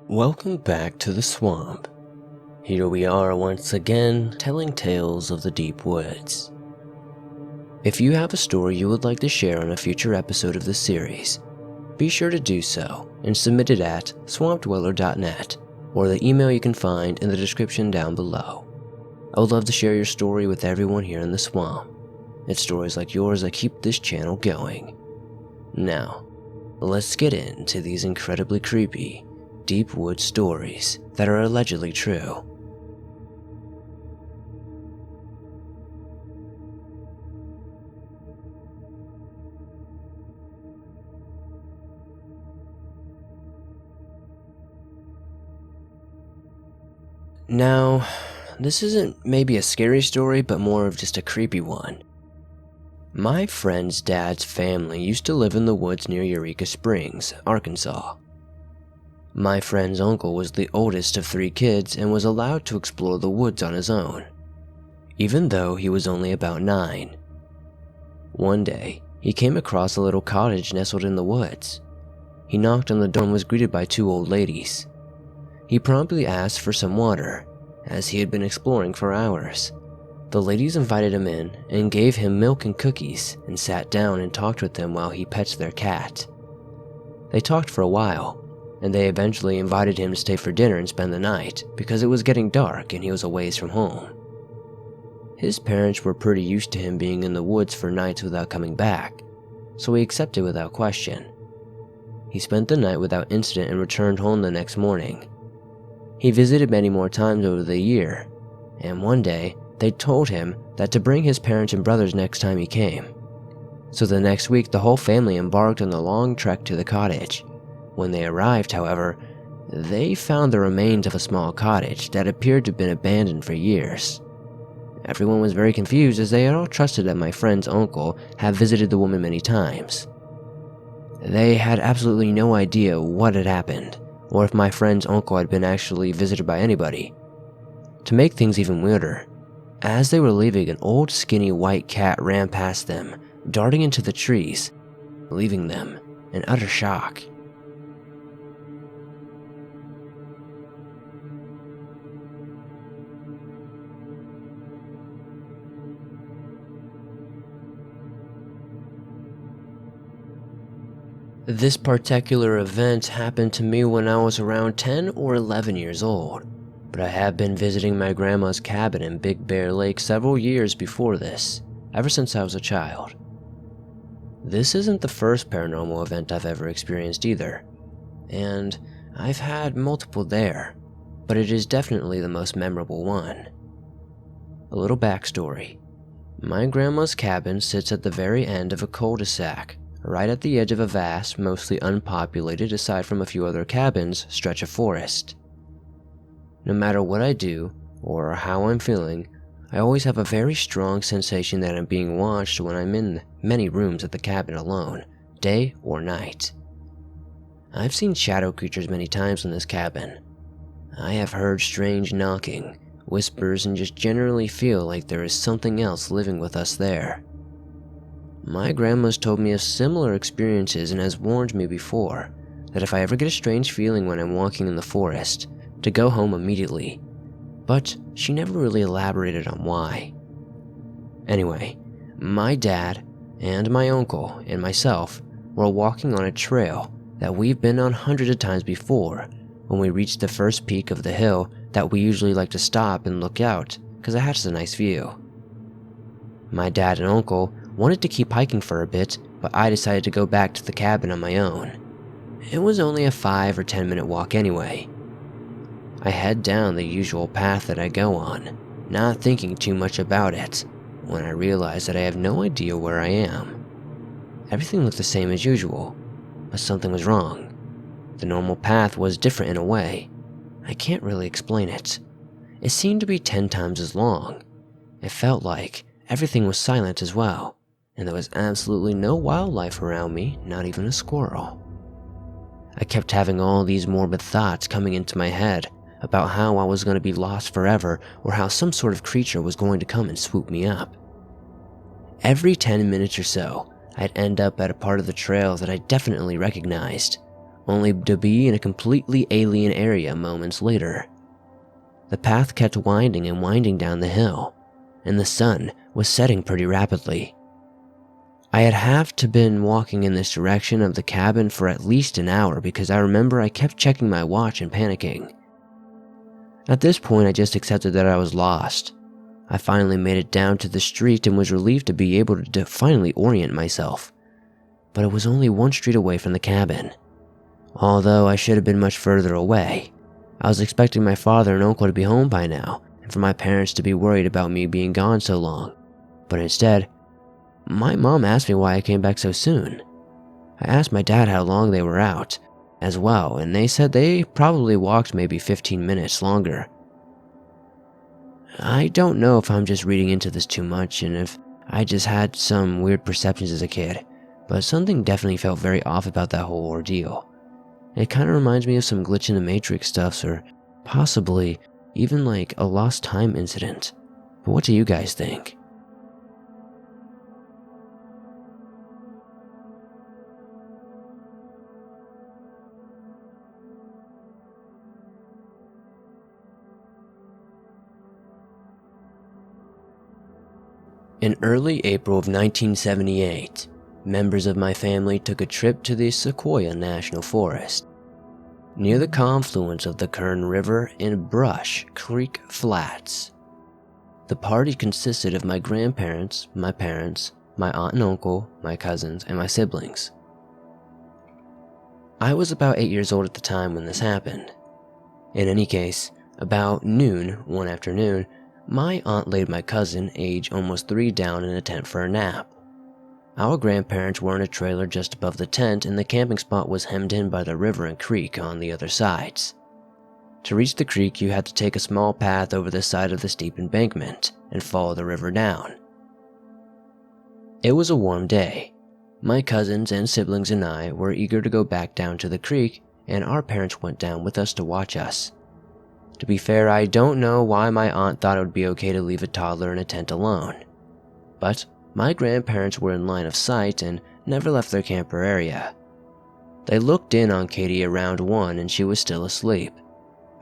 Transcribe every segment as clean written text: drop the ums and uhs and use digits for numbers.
Welcome back to the swamp. Here we are once again, telling tales of the deep woods. If you have a story you would like to share on a future episode of this series, be sure to do so and submit it at swampdweller.net or the email you can find in the description down below. I would love to share your story with everyone here in the swamp. It's stories like yours that keep this channel going. Now, let's get into these incredibly creepy, deep woods stories that are allegedly true. Now, this isn't maybe a scary story, but more of just a creepy one. My friend's dad's family used to live in the woods near Eureka Springs, Arkansas. My friend's uncle was the oldest of 3 kids and was allowed to explore the woods on his own, even though he was only about 9. One day, he came across a little cottage nestled in the woods. He knocked on the door and was greeted by 2 old ladies. He promptly asked for some water, as he had been exploring for hours. The ladies invited him in and gave him milk and cookies and sat down and talked with him while he pets their cat. They talked for a while, and they eventually invited him to stay for dinner and spend the night because it was getting dark and he was a ways from home. His parents were pretty used to him being in the woods for nights without coming back, so he accepted without question. He spent the night without incident and returned home the next morning. He visited many more times over the year, and one day they told him that to bring his parents and brothers next time he came. So the next week the whole family embarked on the long trek to the cottage. When they arrived, however, they found the remains of a small cottage that appeared to have been abandoned for years. Everyone was very confused as they had all trusted that my friend's uncle had visited the woman many times. They had absolutely no idea what had happened, or if my friend's uncle had been actually visited by anybody. To make things even weirder, as they were leaving, an old skinny white cat ran past them, darting into the trees, leaving them in utter shock. This particular event happened to me when I was around 10 or 11 years old, but I have been visiting my grandma's cabin in Big Bear Lake several years before this, ever since I was a child. This isn't the first paranormal event I've ever experienced either, and I've had multiple there, but it is definitely the most memorable one. A little backstory. My grandma's cabin sits at the very end of a cul-de-sac, right at the edge of a vast, mostly unpopulated aside from a few other cabins, stretch of forest. No matter what I do, or how I'm feeling, I always have a very strong sensation that I'm being watched when I'm in many rooms at the cabin alone, day or night. I've seen shadow creatures many times in this cabin. I have heard strange knocking, whispers, and just generally feel like there is something else living with us there. My grandma's told me of similar experiences and has warned me before that if I ever get a strange feeling when I'm walking in the forest, to go home immediately, but she never really elaborated on why. Anyway, my dad and my uncle and myself were walking on a trail that we've been on hundreds of times before when we reached the first peak of the hill that we usually like to stop and look out because it has a nice view. My dad and uncle wanted to keep hiking for a bit, but I decided to go back to the cabin on my own. It was only a 5 or 10 minute walk anyway. I head down the usual path that I go on, not thinking too much about it, when I realize that I have no idea where I am. Everything looked the same as usual, but something was wrong. The normal path was different in a way. I can't really explain it. It seemed to be 10 times as long. It felt like everything was silent as well, and there was absolutely no wildlife around me, not even a squirrel. I kept having all these morbid thoughts coming into my head about how I was going to be lost forever or how some sort of creature was going to come and swoop me up. Every 10 minutes or so, I'd end up at a part of the trail that I definitely recognized, only to be in a completely alien area moments later. The path kept winding and winding down the hill, and the sun was setting pretty rapidly. I had have to been walking in this direction of the cabin for at least an hour because I remember I kept checking my watch and panicking. At this point, I just accepted that I was lost. I finally made it down to the street and was relieved to be able to finally orient myself. But it was only one street away from the cabin. Although I should have been much further away. I was expecting my father and uncle to be home by now, and for my parents to be worried about me being gone so long. But instead, my mom asked me why I came back so soon. I asked my dad how long they were out as well, and they said they probably walked maybe 15 minutes longer. I don't know if I'm just reading into this too much and if I just had some weird perceptions as a kid, but something definitely felt very off about that whole ordeal. It kind of reminds me of some glitch in the Matrix stuff, or possibly even like a lost time incident. But what do you guys think? In early April of 1978, members of my family took a trip to the Sequoia National Forest, near the confluence of the Kern River and Brush Creek Flats. The party consisted of my grandparents, my parents, my aunt and uncle, my cousins, and my siblings. I was about 8 years old at the time when this happened. In any case, about noon one afternoon, my aunt laid my cousin, age almost 3, down in a tent for a nap. Our grandparents were in a trailer just above the tent, and the camping spot was hemmed in by the river and creek on the other sides. To reach the creek, you had to take a small path over the side of the steep embankment and follow the river down. It was a warm day. My cousins and siblings and I were eager to go back down to the creek, and our parents went down with us to watch us. To be fair, I don't know why my aunt thought it would be okay to leave a toddler in a tent alone. But my grandparents were in line of sight and never left their camper area. They looked in on Katie around 1 and she was still asleep.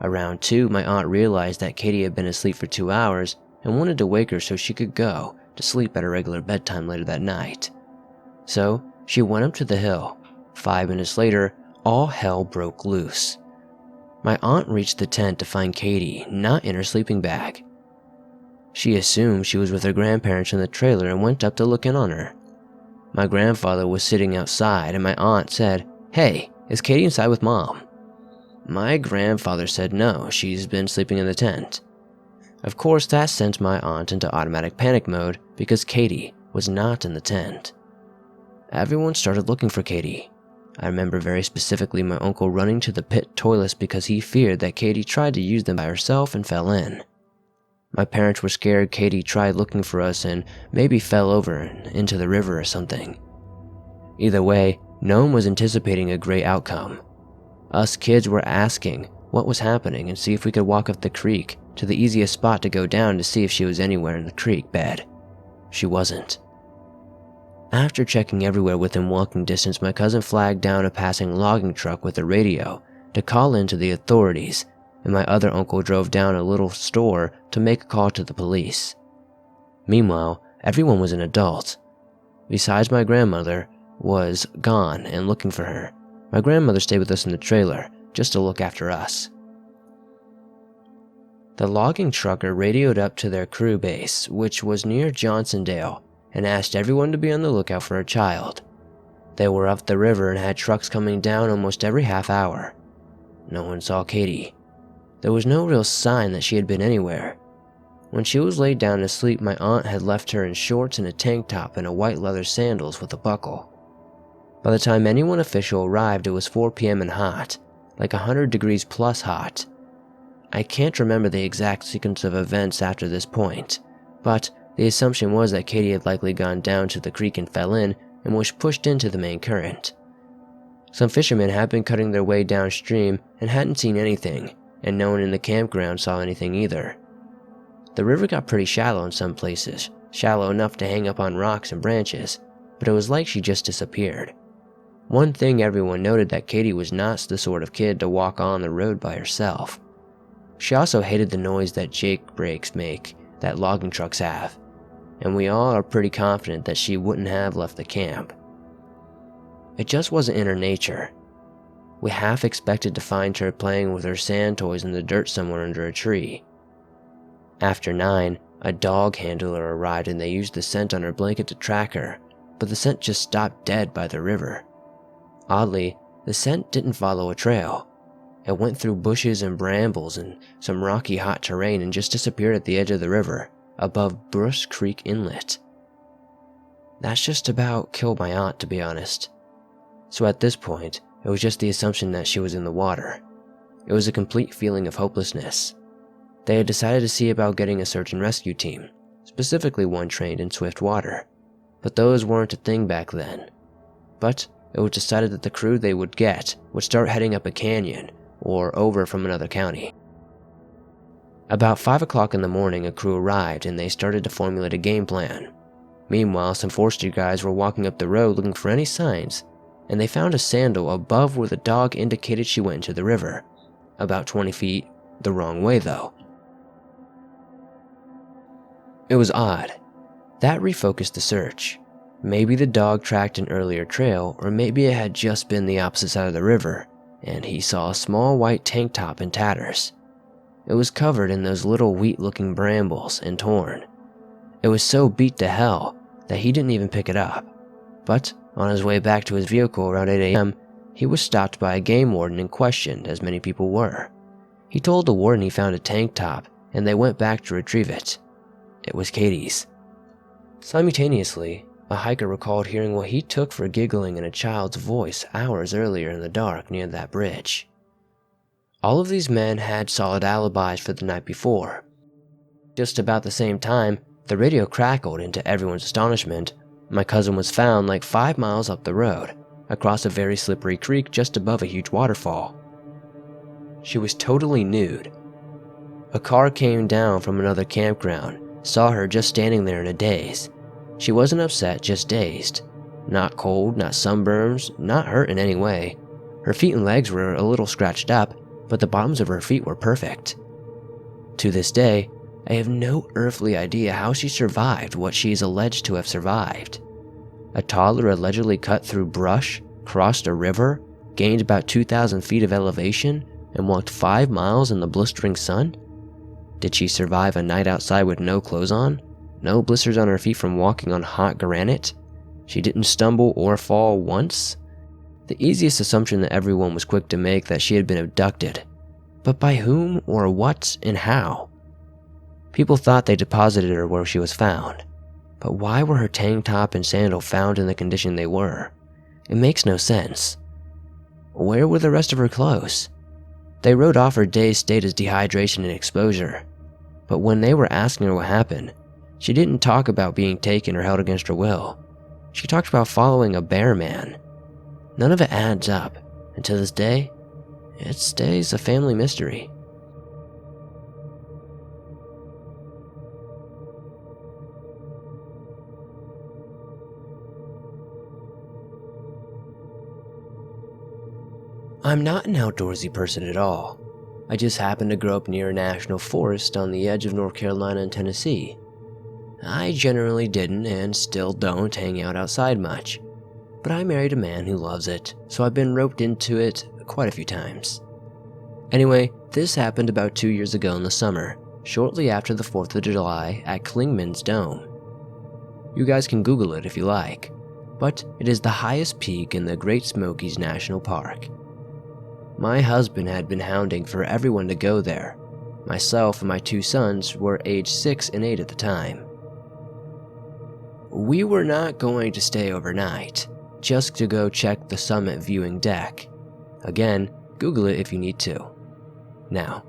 Around 2, my aunt realized that Katie had been asleep for 2 hours and wanted to wake her so she could go to sleep at a regular bedtime later that night. So she went up to the hill. 5 minutes later, all hell broke loose. My aunt reached the tent to find Katie not in her sleeping bag. She assumed she was with her grandparents in the trailer and went up to look in on her. My grandfather was sitting outside and my aunt said, "Hey, is Katie inside with Mom?" My grandfather said no, she's been sleeping in the tent. Of course, that sent my aunt into automatic panic mode because Katie was not in the tent. Everyone started looking for Katie. I remember very specifically my uncle running to the pit toilets because he feared that Katie tried to use them by herself and fell in. My parents were scared Katie tried looking for us and maybe fell over into the river or something. Either way, no one was anticipating a great outcome. Us kids were asking what was happening and see if we could walk up the creek to the easiest spot to go down to see if she was anywhere in the creek bed. She wasn't. After checking everywhere within walking distance, my cousin flagged down a passing logging truck with a radio to call in to the authorities, and my other uncle drove down a little store to make a call to the police. Meanwhile, everyone was an adult. Besides my grandmother was gone and looking for her. My grandmother stayed with us in the trailer just to look after us. The logging trucker radioed up to their crew base, which was near Johnsondale, and asked everyone to be on the lookout for a child. They were up the river and had trucks coming down almost every half hour. No one saw Katie. There was no real sign that she had been anywhere. When she was laid down to sleep, my aunt had left her in shorts and a tank top and a white leather sandals with a buckle. By the time anyone official arrived, it was 4 p.m. and hot, like 100 degrees plus hot. I can't remember the exact sequence of events after this point, but the assumption was that Katie had likely gone down to the creek and fell in and was pushed into the main current. Some fishermen had been cutting their way downstream and hadn't seen anything, and no one in the campground saw anything either. The river got pretty shallow in some places, shallow enough to hang up on rocks and branches, but it was like she just disappeared. One thing everyone noted that Katie was not the sort of kid to walk on the road by herself. She also hated the noise that Jake brakes make that logging trucks have, and we all are pretty confident that she wouldn't have left the camp. It just wasn't in her nature. We half expected to find her playing with her sand toys in the dirt somewhere under a tree. After 9, a dog handler arrived and they used the scent on her blanket to track her, but the scent just stopped dead by the river. Oddly, the scent didn't follow a trail. It went through bushes and brambles and some rocky hot terrain and just disappeared at the edge of the river, above Bruce Creek Inlet. That's just about killed my aunt, to be honest. So at this point, it was just the assumption that she was in the water. It was a complete feeling of hopelessness. They had decided to see about getting a search and rescue team, specifically one trained in swift water, but those weren't a thing back then. But it was decided that the crew they would get would start heading up a canyon or over from another county. About 5 o'clock in the morning, a crew arrived and they started to formulate a game plan. Meanwhile, some forestry guys were walking up the road looking for any signs, and they found a sandal above where the dog indicated she went into the river, about 20 feet the wrong way though. It was odd. That refocused the search. Maybe the dog tracked an earlier trail, or maybe it had just been the opposite side of the river, and he saw a small white tank top in tatters. It was covered in those little wheat-looking brambles and torn. It was so beat to hell that he didn't even pick it up. But on his way back to his vehicle around 8 a.m., he was stopped by a game warden and questioned, as many people were. He told the warden he found a tank top, and they went back to retrieve it. It was Katie's. Simultaneously, a hiker recalled hearing what he took for giggling in a child's voice hours earlier in the dark near that bridge. All of these men had solid alibis for the night before. Just about the same time, the radio crackled, and to everyone's astonishment, my cousin was found like 5 miles up the road, across a very slippery creek just above a huge waterfall. She was totally nude. A car came down from another campground, saw her just standing there in a daze. She wasn't upset, just dazed. Not cold, not sunburns, not hurt in any way. Her feet and legs were a little scratched up, but the bottoms of her feet were perfect. To this day, I have no earthly idea how she survived what she is alleged to have survived. A toddler allegedly cut through brush, crossed a river, gained about 2,000 feet of elevation, and walked 5 miles in the blistering sun? Did she survive a night outside with no clothes on? No blisters on her feet from walking on hot granite? She didn't stumble or fall once? The easiest assumption that everyone was quick to make that she had been abducted. But by whom or what and how? People thought they deposited her where she was found. But why were her tank top and sandal found in the condition they were? It makes no sense. Where were the rest of her clothes? They wrote off her day's state as dehydration and exposure. But when they were asking her what happened, she didn't talk about being taken or held against her will. She talked about following a bear man. None of it adds up, and to this day, it stays a family mystery. I'm not an outdoorsy person at all. I just happen to grow up near a national forest on the edge of North Carolina and Tennessee. I generally didn't and still don't hang out outside much, but I married a man who loves it, so I've been roped into it quite a few times. Anyway, this happened about 2 years ago in the summer, shortly after the 4th of July at Clingman's Dome. You guys can Google it if you like, but it is the highest peak in the Great Smokies National Park. My husband had been hounding for everyone to go there. Myself and my 2 sons were aged 6 and 8 at the time. We were not going to stay overnight, just to go check the summit viewing deck. Again, Google it if you need to. Now,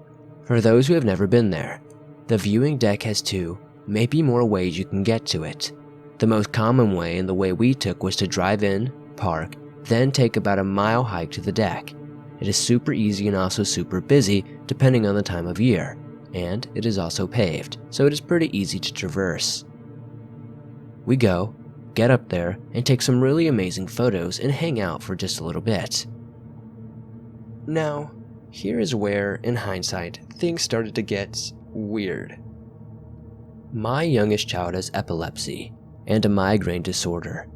for those who have never been there, the viewing deck has 2, maybe more ways you can get to it. The most common way and the way we took was to drive in, park, then take about a mile hike to the deck. It is super easy and also super busy depending on the time of year, and it is also paved, so it is pretty easy to traverse. We go, get up there, and take some really amazing photos and hang out for just a little bit. Now, here is where, in hindsight, things started to get weird. My youngest child has epilepsy and a migraine disorder.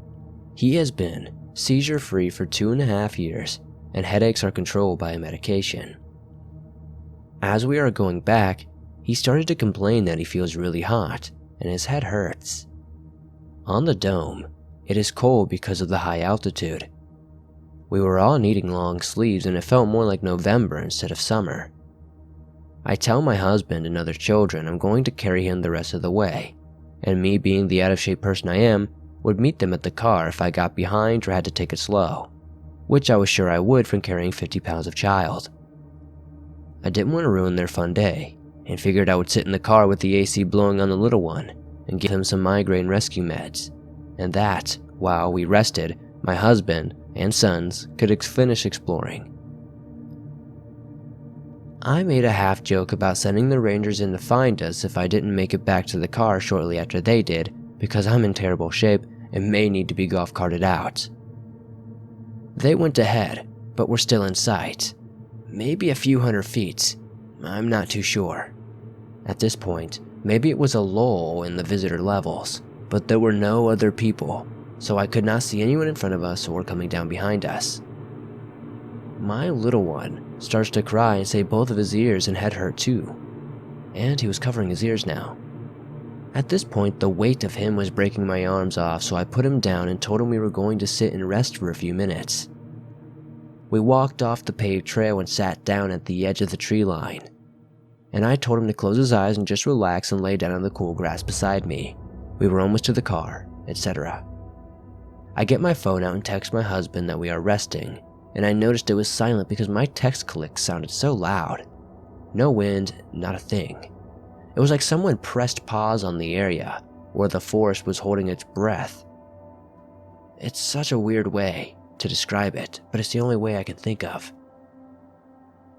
He has been seizure-free for 2.5 years, and headaches are controlled by a medication. As we are going back, he started to complain that he feels really hot and his head hurts. On the dome, it is cold because of the high altitude. We were all needing long sleeves and it felt more like November instead of summer. I tell my husband and other children I'm going to carry him the rest of the way, and me being the out-of-shape person I am, would meet them at the car if I got behind or had to take it slow, which I was sure I would from carrying 50 pounds of child. I didn't want to ruin their fun day, and figured I would sit in the car with the AC blowing on the little one and give him some migraine rescue meds, and that, while we rested, my husband and sons could finish exploring. I made a half joke about sending the rangers in to find us if I didn't make it back to the car shortly after they did, because I'm in terrible shape and may need to be golf carted out. They went ahead, but were still in sight. Maybe a few hundred feet, I'm not too sure. At this point, maybe it was a lull in the visitor levels, but there were no other people, so I could not see anyone in front of us or coming down behind us. My little one starts to cry and say both of his ears and head hurt too, and he was covering his ears now. At this point, the weight of him was breaking my arms off, so I put him down and told him we were going to sit and rest for a few minutes. We walked off the paved trail and sat down at the edge of the tree line, and I told him to close his eyes and just relax and lay down on the cool grass beside me. We were almost to the car, etc. I get my phone out and text my husband that we are resting, and I noticed it was silent because my text clicks sounded so loud. No wind, not a thing. It was like someone pressed pause on the area, where the forest was holding its breath. It's such a weird way to describe it, but it's the only way I can think of.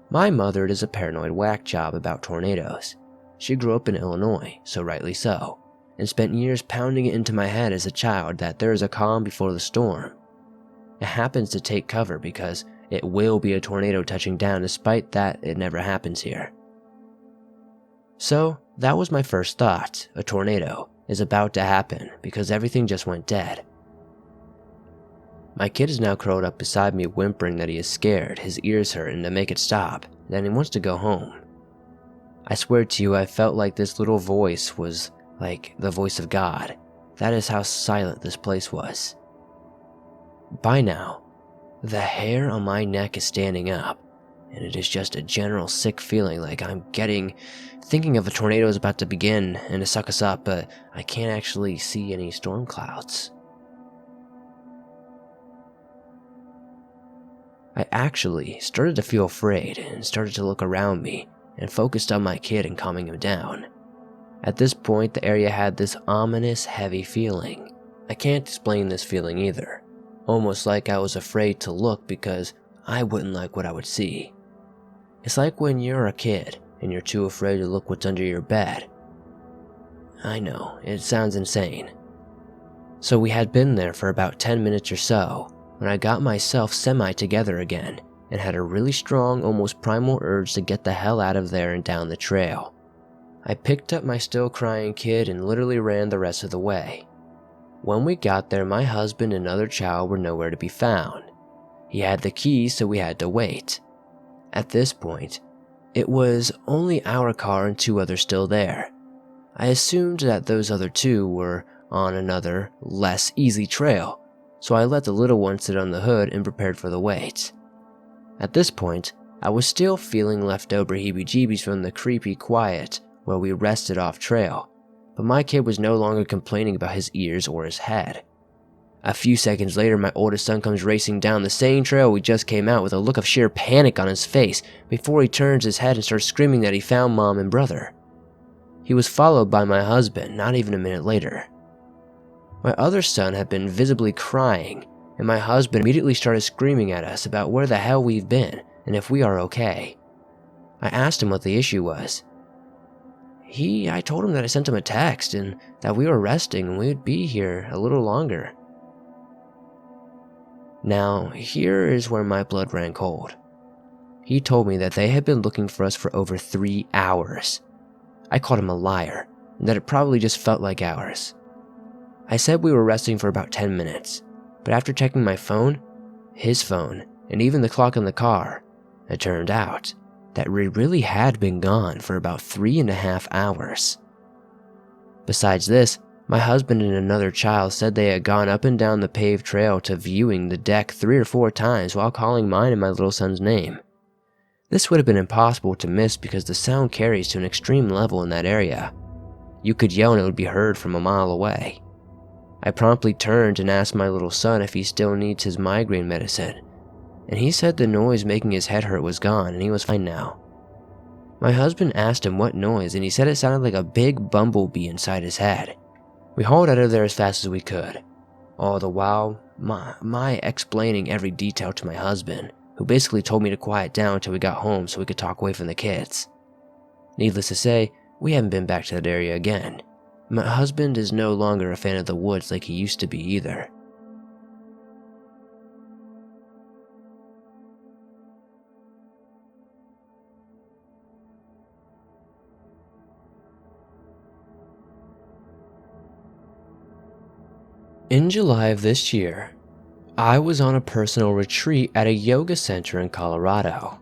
My mother is a paranoid whack job about tornadoes. She grew up in Illinois, so rightly so, and spent years pounding it into my head as a child that there is a calm before the storm. It happens to take cover because it will be a tornado touching down, despite that it never happens here. So that was my first thought. A tornado is about to happen because everything just went dead. My kid is now curled up beside me, whimpering that he is scared, his ears hurt, and to make it stop, and he wants to go home. I swear to you, I felt like this little voice was like the voice of God. That is how silent this place was. By now, the hair on my neck is standing up, and it is just a general sick feeling like I'm thinking of a tornado is about to begin and to suck us up, but I can't actually see any storm clouds. I actually started to feel afraid and started to look around me and focused on my kid and calming him down. At this point, the area had this ominous, heavy feeling. I can't explain this feeling either. Almost like I was afraid to look because I wouldn't like what I would see. It's like when you're a kid and you're too afraid to look what's under your bed. I know, it sounds insane. So we had been there for about 10 minutes or so when I got myself semi-together again and had a really strong, almost primal urge to get the hell out of there and down the trail. I picked up my still crying kid and literally ran the rest of the way. When we got there, my husband and other child were nowhere to be found. He had the keys, so we had to wait. At this point, it was only our car and 2 others still there. I assumed that those other 2 were on another, less easy trail, so I let the little one sit on the hood and prepared for the wait. At this point, I was still feeling leftover heebie-jeebies from the creepy quiet where we rested off trail, but my kid was no longer complaining about his ears or his head. A few seconds later, my oldest son comes racing down the same trail we just came out with a look of sheer panic on his face before he turns his head and starts screaming that he found mom and brother. He was followed by my husband not even a minute later. My other son had been visibly crying, and my husband immediately started screaming at us about where the hell we've been and if we are okay. I asked him what the issue was. I told him that I sent him a text and that we were resting and we would be here a little longer. Now, here is where my blood ran cold. He told me that they had been looking for us for over 3 hours. I called him a liar and that it probably just felt like hours. I said we were resting for about 10 minutes, but after checking my phone, his phone, and even the clock in the car, it turned out that we really had been gone for about 3.5 hours. Besides this, my husband and another child said they had gone up and down the paved trail to viewing the deck 3 or 4 times while calling mine and my little son's name. This would have been impossible to miss because the sound carries to an extreme level in that area. You could yell and it would be heard from a mile away. I promptly turned and asked my little son if he still needs his migraine medicine, and he said the noise making his head hurt was gone and he was fine now. My husband asked him what noise and he said it sounded like a big bumblebee inside his head. We hauled out of there as fast as we could, all the while my explaining every detail to my husband, who basically told me to quiet down until we got home so we could talk away from the kids. Needless to say, we haven't been back to that area again. My husband is no longer a fan of the woods like he used to be either. In July of this year, I was on a personal retreat at a yoga center in Colorado.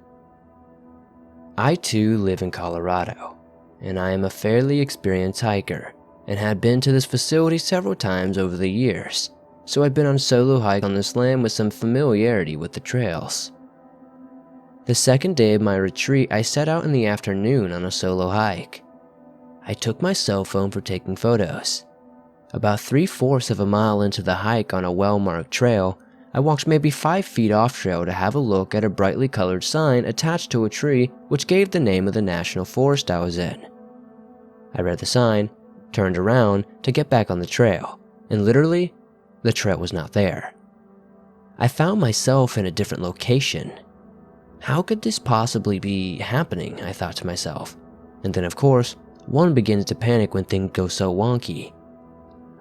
I too live in Colorado, and I am a fairly experienced hiker and had been to this facility several times over the years, so I'd been on a solo hike on this land with some familiarity with the trails. The second day of my retreat, I set out in the afternoon on a solo hike. I took my cell phone for taking photos. About 3/4 of a mile into the hike on a well-marked trail, I walked maybe 5 feet off trail to have a look at a brightly colored sign attached to a tree which gave the name of the national forest I was in. I read the sign, turned around to get back on the trail, and literally, the trail was not there. I found myself in a different location. How could this possibly be happening, I thought to myself. And then of course, one begins to panic when things go so wonky.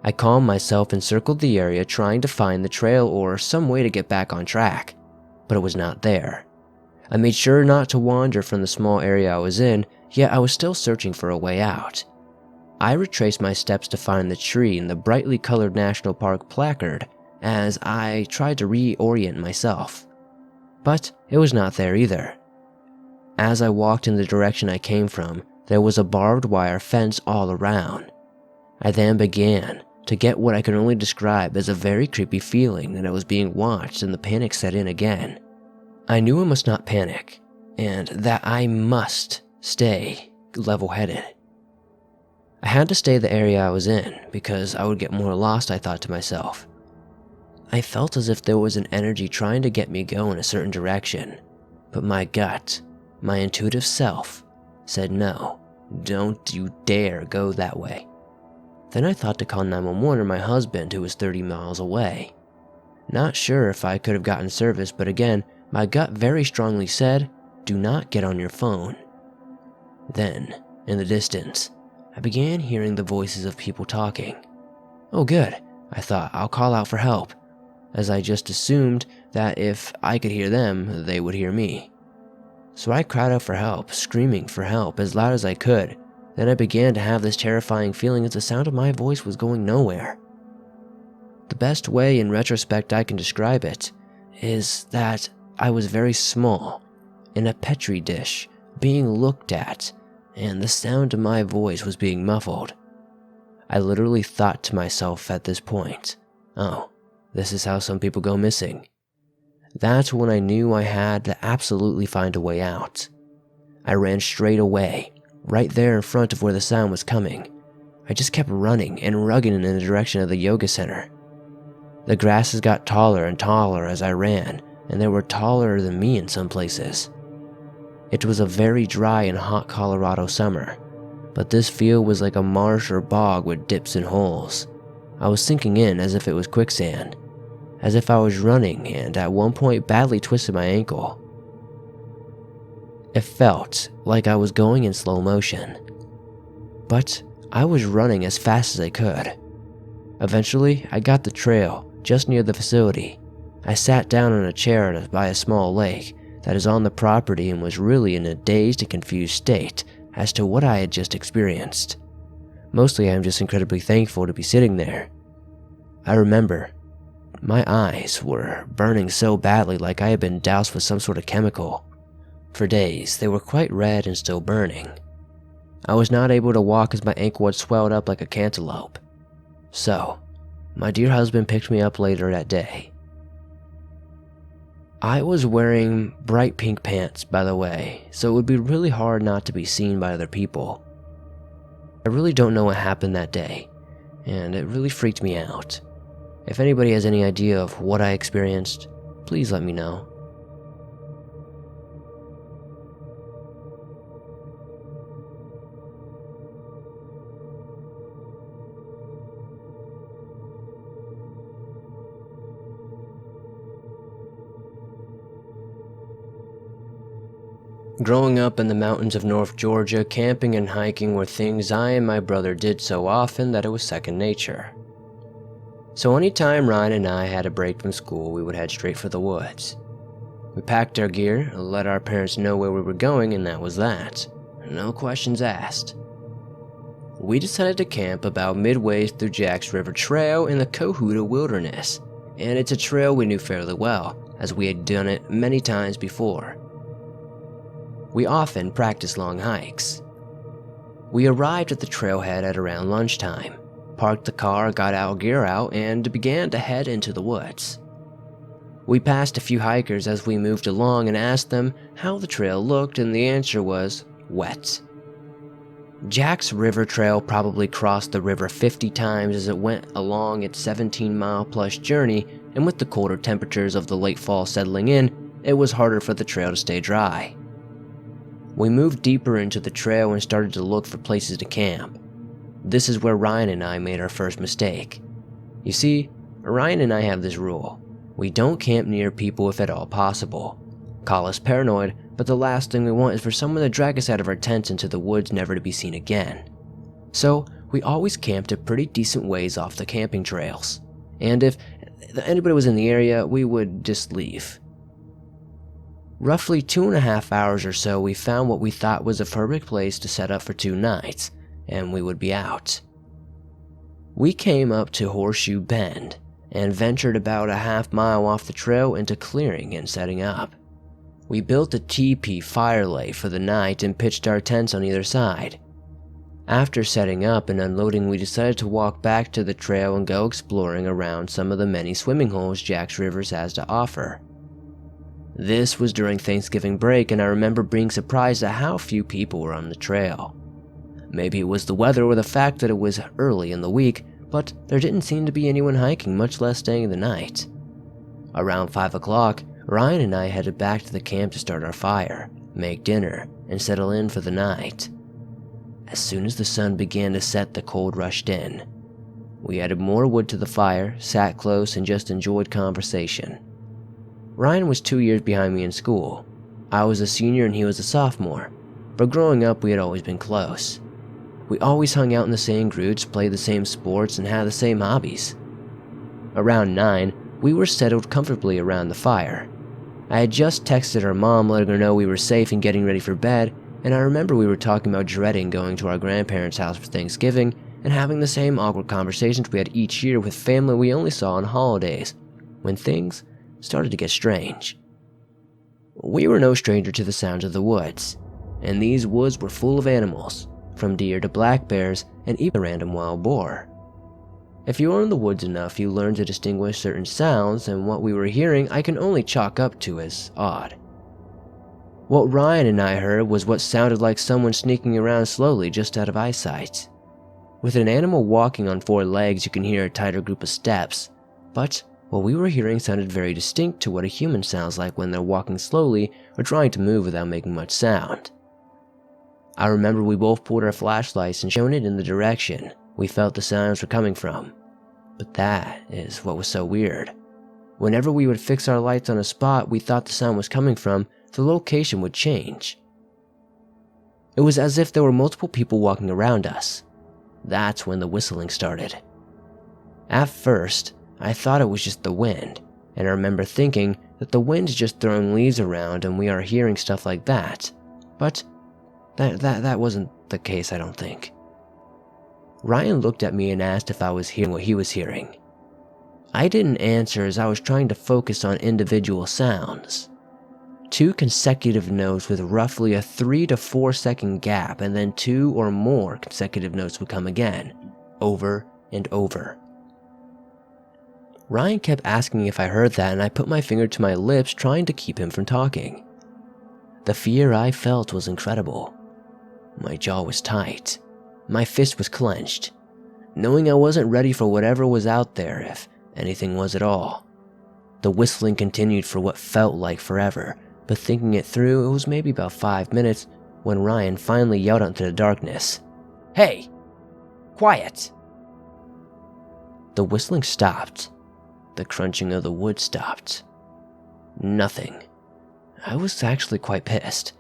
I calmed myself and circled the area trying to find the trail or some way to get back on track, but it was not there. I made sure not to wander from the small area I was in, yet I was still searching for a way out. I retraced my steps to find the tree and the brightly colored National Park placard as I tried to reorient myself. But it was not there either. As I walked in the direction I came from, there was a barbed wire fence all around. I then began to get what I could only describe as a very creepy feeling that I was being watched, and the panic set in again. I knew I must not panic, and that I must stay level-headed. I had to stay the area I was in, because I would get more lost, I thought to myself. I felt as if there was an energy trying to get me going a certain direction, but my gut, my intuitive self, said no, don't you dare go that way. Then I thought to call 911 or my husband, who was 30 miles away. Not sure if I could have gotten service, but again, my gut very strongly said, do not get on your phone. Then, in the distance, I began hearing the voices of people talking. Oh good, I thought, I'll call out for help, as I just assumed that if I could hear them, they would hear me. So I cried out for help, screaming for help as loud as I could. Then I began to have this terrifying feeling as the sound of my voice was going nowhere. The best way in retrospect I can describe it is that I was very small, in a petri dish, being looked at, and the sound of my voice was being muffled. I literally thought to myself at this point, oh, this is how some people go missing. That's when I knew I had to absolutely find a way out. I ran straight away, right there in front of where the sound was coming. I just kept running and rugging in the direction of the yoga center. The grasses got taller and taller as I ran, and they were taller than me in some places. It was a very dry and hot Colorado summer, but this field was like a marsh or bog with dips and holes. I was sinking in as if it was quicksand, as if I was running and at one point badly twisted my ankle. It felt like I was going in slow motion. but I was running as fast as I could. Eventually, I got the trail just near the facility. I sat down on a chair by a small lake that is on the property and was really in a dazed and confused state as to what I had just experienced. Mostly, I am just incredibly thankful to be sitting there. I remember my eyes were burning so badly, like I had been doused with some sort of chemical. For days, they were quite red and still burning. I was not able to walk as my ankle had swelled up like a cantaloupe. So, my dear husband picked me up later that day. I was wearing bright pink pants, by the way, so it would be really hard not to be seen by other people. I really don't know what happened that day, and it really freaked me out. If anybody has any idea of what I experienced, please let me know. Growing up in the mountains of North Georgia, camping and hiking were things I and my brother did so often that it was second nature. So anytime Ryan and I had a break from school, we would head straight for the woods. We packed our gear, let our parents know where we were going, and that was that. No questions asked. We decided to camp about midway through Jack's River Trail in the Cohutta Wilderness, and it's a trail we knew fairly well, as we had done it many times before. We often practiced long hikes. We arrived at the trailhead at around lunchtime, parked the car, got our gear out, and began to head into the woods. We passed a few hikers as we moved along and asked them how the trail looked, and the answer was wet. Jack's River Trail probably crossed the river 50 times as it went along its 17-mile-plus journey, and with the colder temperatures of the late fall settling in, it was harder for the trail to stay dry. We moved deeper into the trail and started to look for places to camp. This is where Ryan and I made our first mistake. You see, Ryan and I have this rule. We don't camp near people if at all possible. Call us paranoid, but the last thing we want is for someone to drag us out of our tents into the woods never to be seen again. So, we always camped a pretty decent ways off the camping trails. And if anybody was in the area, we would just leave. Roughly 2.5 hours or so, we found what we thought was a perfect place to set up for 2 nights, and we would be out. We came up to Horseshoe Bend and ventured about a half-mile off the trail into clearing and setting up. We built a teepee firelay for the night and pitched our tents on either side. After setting up and unloading, we decided to walk back to the trail and go exploring around some of the many swimming holes Jack's Rivers has to offer. This was during Thanksgiving break, and I remember being surprised at how few people were on the trail. Maybe it was the weather or the fact that it was early in the week, but there didn't seem to be anyone hiking, much less staying the night. Around 5 o'clock, Ryan and I headed back to the camp to start our fire, make dinner, and settle in for the night. As soon as the sun began to set, the cold rushed in. We added more wood to the fire, sat close, and just enjoyed conversation. Ryan was 2 years behind me in school. I was a senior and he was a sophomore, but growing up we had always been close. We always hung out in the same groups, played the same sports, and had the same hobbies. Around 9, we were settled comfortably around the fire. I had just texted our mom letting her know we were safe and getting ready for bed, and I remember we were talking about dreading going to our grandparents' house for Thanksgiving and having the same awkward conversations we had each year with family we only saw on holidays, when things started to get strange. We were no stranger to the sounds of the woods, and these woods were full of animals, from deer to black bears and even a random wild boar. If you are in the woods enough, you learn to distinguish certain sounds, and what we were hearing I can only chalk up to as odd. What Ryan and I heard was what sounded like someone sneaking around slowly just out of eyesight. With an animal walking on 4 legs, you can hear a tighter group of steps, but what we were hearing sounded very distinct to what a human sounds like when they're walking slowly or trying to move without making much sound. I remember we both pulled our flashlights and shone it in the direction we felt the sounds were coming from. But that is what was so weird. Whenever we would fix our lights on a spot we thought the sound was coming from, the location would change. It was as if there were multiple people walking around us. That's when the whistling started. At first, I thought it was just the wind, and I remember thinking that the wind's just throwing leaves around and we are hearing stuff like that. But that wasn't the case, I don't think. Ryan looked at me and asked if I was hearing what he was hearing. I didn't answer as I was trying to focus on individual sounds. 2 consecutive notes with roughly a 3 to 4 second gap, and then 2 or more consecutive notes would come again, over and over. Ryan kept asking if I heard that, and I put my finger to my lips trying to keep him from talking. The fear I felt was incredible. My jaw was tight. My fist was clenched, knowing I wasn't ready for whatever was out there, if anything was at all. The whistling continued for what felt like forever, but thinking it through, it was maybe about 5 minutes when Ryan finally yelled out into the darkness, "Hey! Quiet!" The whistling stopped. The crunching of the wood stopped. Nothing. I was actually quite pissed.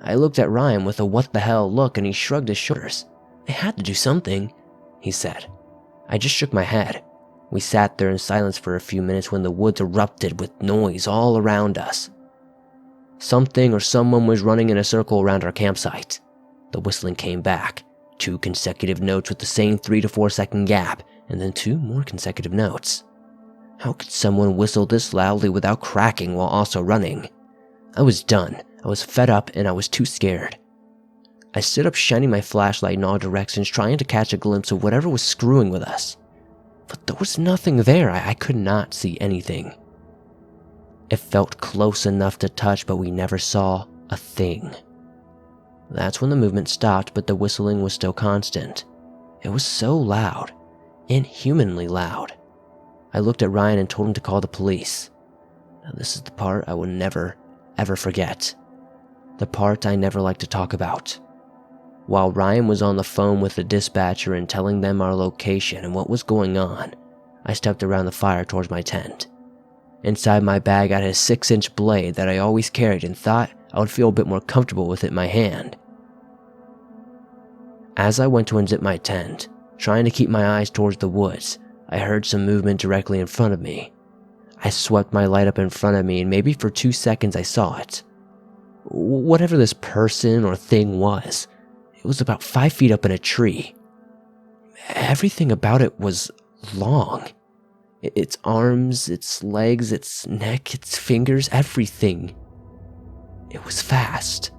I looked at Ryan with a what the hell look, and he shrugged his shoulders. "I had to do something," he said. I just shook my head. We sat there in silence for a few minutes when the woods erupted with noise all around us. Something or someone was running in a circle around our campsite. The whistling came back. 2 consecutive notes with the same 3 to 4 second gap, and then 2 more consecutive notes. How could someone whistle this loudly without cracking while also running? I was done. I was fed up and I was too scared. I stood up, shining my flashlight in all directions, trying to catch a glimpse of whatever was screwing with us. But there was nothing there. I could not see anything. It felt close enough to touch, but we never saw a thing. That's when the movement stopped, but the whistling was still constant. It was so loud, inhumanly loud. I looked at Ryan and told him to call the police. Now, this is the part I will never, ever forget. The part I never like to talk about. While Ryan was on the phone with the dispatcher and telling them our location and what was going on, I stepped around the fire towards my tent. Inside my bag, I had a 6-inch blade that I always carried and thought I would feel a bit more comfortable with it in my hand. As I went to unzip my tent, trying to keep my eyes towards the woods, I heard some movement directly in front of me. I swept my light up in front of me, and maybe for 2 seconds I saw it. Whatever this person or thing was, it was about 5 feet up in a tree. Everything about it was long. Its arms, its legs, its neck, its fingers, everything. It was fast.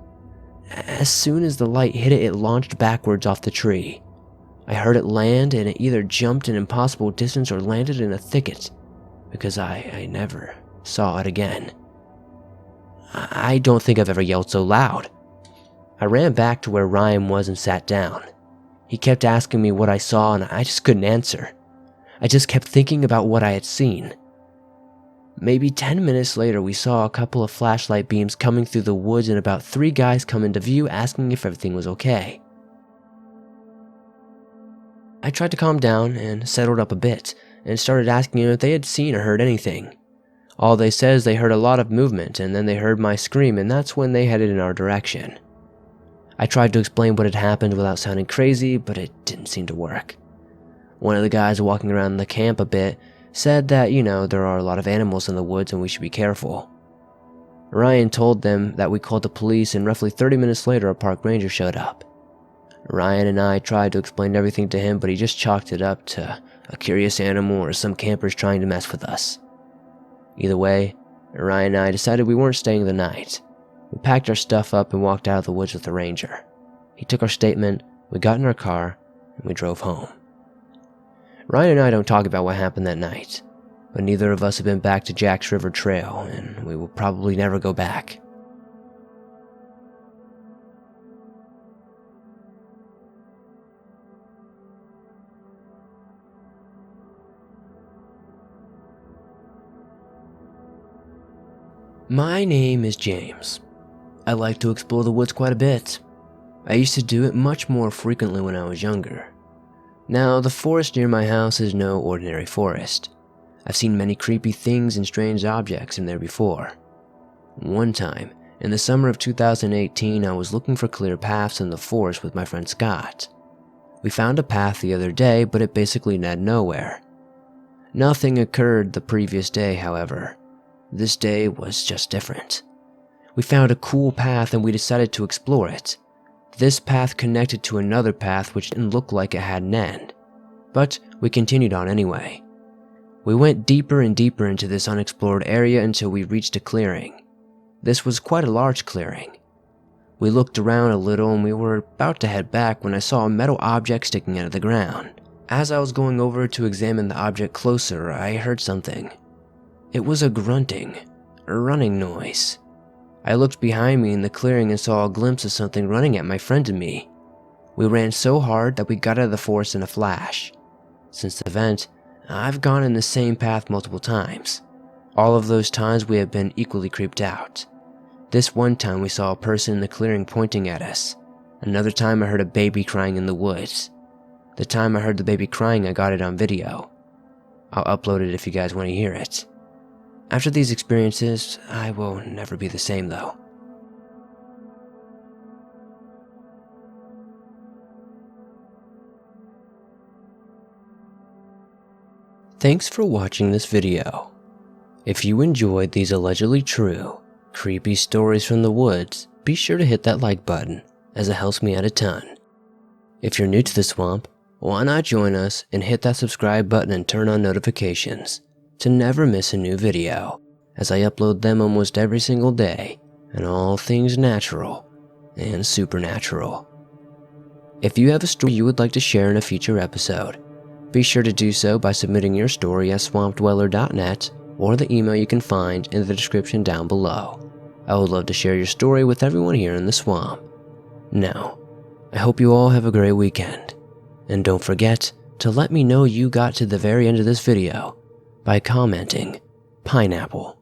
As soon as the light hit it, it launched backwards off the tree. I heard it land, and it either jumped an impossible distance or landed in a thicket, because I never saw it again. I don't think I've ever yelled so loud. I ran back to where Ryan was and sat down. He kept asking me what I saw, and I just couldn't answer. I just kept thinking about what I had seen. Maybe 10 minutes later, we saw a couple of flashlight beams coming through the woods and about 3 guys come into view asking if everything was okay. I tried to calm down and settled up a bit and started asking them if they had seen or heard anything. All they said is they heard a lot of movement, and then they heard my scream, and that's when they headed in our direction. I tried to explain what had happened without sounding crazy, but it didn't seem to work. One of the guys walking around the camp a bit said that, there are a lot of animals in the woods and we should be careful. Ryan told them that we called the police, and roughly 30 minutes later a park ranger showed up. Ryan and I tried to explain everything to him, but he just chalked it up to a curious animal or some campers trying to mess with us. Either way, Ryan and I decided we weren't staying the night. We packed our stuff up and walked out of the woods with the ranger. He took our statement, we got in our car, and we drove home. Ryan and I don't talk about what happened that night, but neither of us have been back to Jack's River Trail, and we will probably never go back. My name is James. I like to explore the woods quite a bit. I used to do it much more frequently when I was younger. Now, the forest near my house is no ordinary forest. I've seen many creepy things and strange objects in there before. One time, In the summer of 2018, I was looking for clear paths in the forest with my friend Scott. We found a path the other day, but it basically led nowhere. Nothing occurred the previous day, however. This day was just different. We found a cool path and we decided to explore it. This path connected to another path which didn't look like it had an end, but we continued on anyway. We went deeper and deeper into this unexplored area until we reached a clearing. This was quite a large clearing. We looked around a little and we were about to head back when I saw a metal object sticking out of the ground. As I was going over to examine the object closer, I heard something. It was a grunting, running noise. I looked behind me in the clearing and saw a glimpse of something running at my friend and me. We ran so hard that we got out of the forest in a flash. Since the event, I've gone in the same path multiple times. All of those times we have been equally creeped out. This one time we saw a person in the clearing pointing at us. Another time I heard a baby crying in the woods. The time I heard the baby crying, I got it on video. I'll upload it if you guys want to hear it. After these experiences, I will never be the same though. Thanks for watching this video. If you enjoyed these allegedly true, creepy stories from the woods, be sure to hit that like button, as it helps me out a ton. If you're new to the swamp, why not join us and hit that subscribe button and turn on notifications to never miss a new video, as I upload them almost every single day, and all things natural and supernatural. If you have a story you would like to share in a future episode, be sure to do so by submitting your story at swampdweller.net or the email you can find in the description down below. I would love to share your story with everyone here in the swamp. Now, I hope you all have a great weekend, and don't forget to let me know you got to the very end of this video by commenting pineapple.